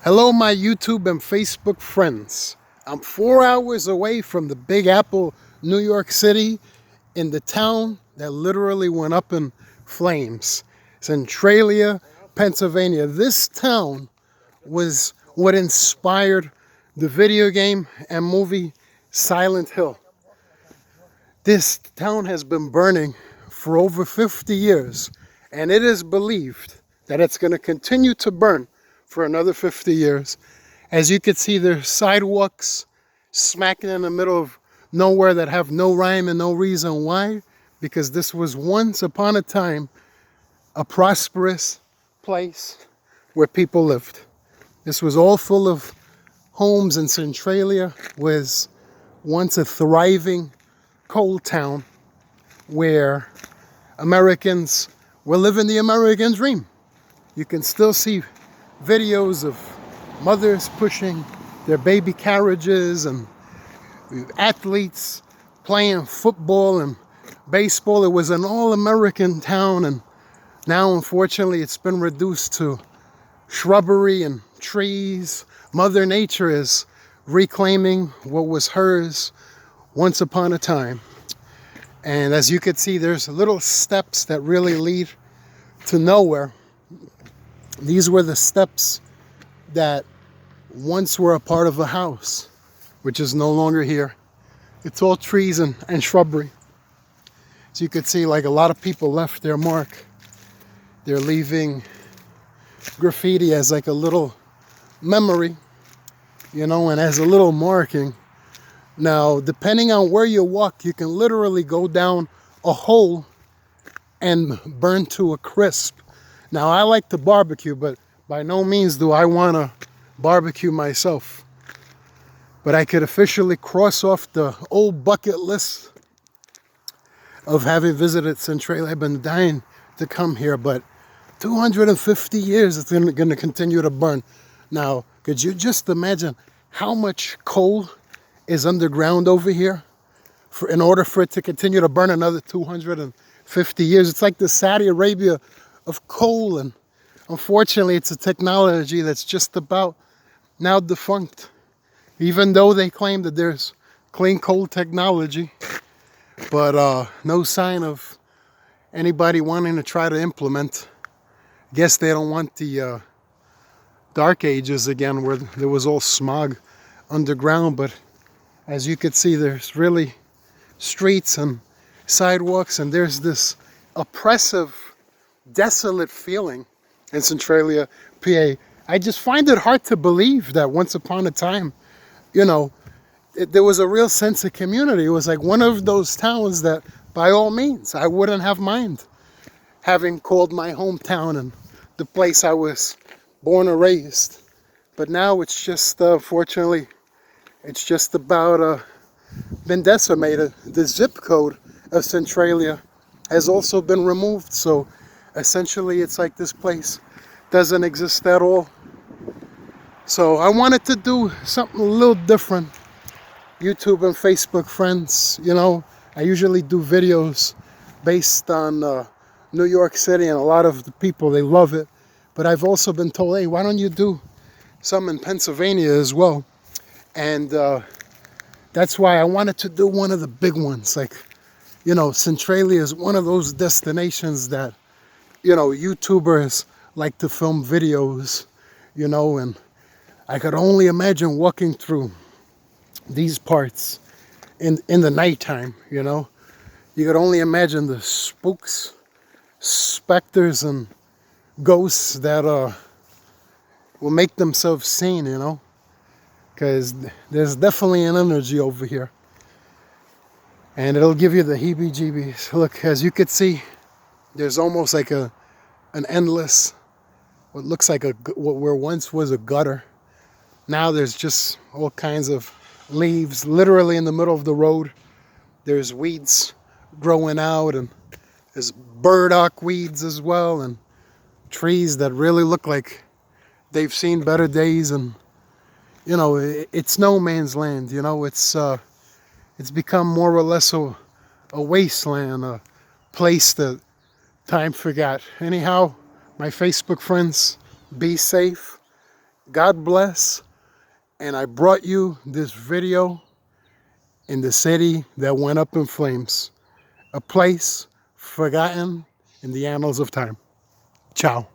Hello, my YouTube and Facebook friends. I'm 4 hours away from the Big Apple, New York City, in the town that literally went up in flames. Centralia, Pennsylvania. This town was what inspired the video game and movie Silent Hill. This town has been burning for over 50 years, and it is believed that it's going to continue to burn for another 50 years. As you can see, there's sidewalks smacking in the middle of nowhere that have no rhyme and no reason why, because this was once upon a time a prosperous place where people lived. This was all full of homes, and Centralia was once a thriving coal town where Americans were living the American dream. You can still see videos of mothers pushing their baby carriages and athletes playing football and baseball. It was an all-American town, and now unfortunately it's been reduced to shrubbery and trees. Mother Nature is reclaiming what was hers once upon a time. And as you can see, there's little steps that really lead to nowhere. These were the steps that once were a part of a house, which is no longer here. It's all trees and shrubbery. So you could see, like, a lot of people left their mark. They're leaving graffiti as like a little memory, and as a little marking. Now, depending on where you walk, you can literally go down a hole and burn to a crisp. Now, I like to barbecue, but by no means do I want to barbecue myself. But I could officially cross off the old bucket list of having visited Centralia. I've been dying to come here, but 250 years it's going to continue to burn. Now, could you just imagine how much coal is underground over here in order for it to continue to burn another 250 years? It's like the Saudi Arabia of coal, and unfortunately it's a technology that's just about now defunct, even though they claim that there's clean coal technology, but no sign of anybody wanting to try to implement. Guess they don't want the dark ages again, where there was all smog underground. But as you can see, there's really streets and sidewalks, and there's this oppressive, desolate feeling in Centralia, PA. I just find it hard to believe that once upon a time, there was a real sense of community. It was like one of those towns that, by all means, I wouldn't have mind having called my hometown and the place I was born and raised. But now it's just, fortunately, it's just about been decimated. The zip code of Centralia has also been removed. So essentially it's like this place doesn't exist at all. So I wanted to do something a little different. YouTube and Facebook friends, I usually do videos based on New York City, and a lot of the people, they love it. But I've also been told, hey, why don't you do some in Pennsylvania as well? And that's why I wanted to do one of the big ones. Like, Centralia is one of those destinations that, YouTubers like to film videos, and I could only imagine walking through these parts in the nighttime, You could only imagine the spooks, specters, and ghosts that will make themselves seen, because there's definitely an energy over here, and it'll give you the heebie-jeebies. Look, as you could see, there's almost like an endless, what looks like what where once was a gutter. Now there's just all kinds of leaves literally in the middle of the road. There's weeds growing out, and there's burdock weeds as well, and trees that really look like they've seen better days. And it's no man's land. It's become more or less a wasteland, a place that time forgot. Anyhow, my Facebook friends, be safe. God bless. And I brought you this video in the city that went up in flames. A place forgotten in the annals of time. Ciao.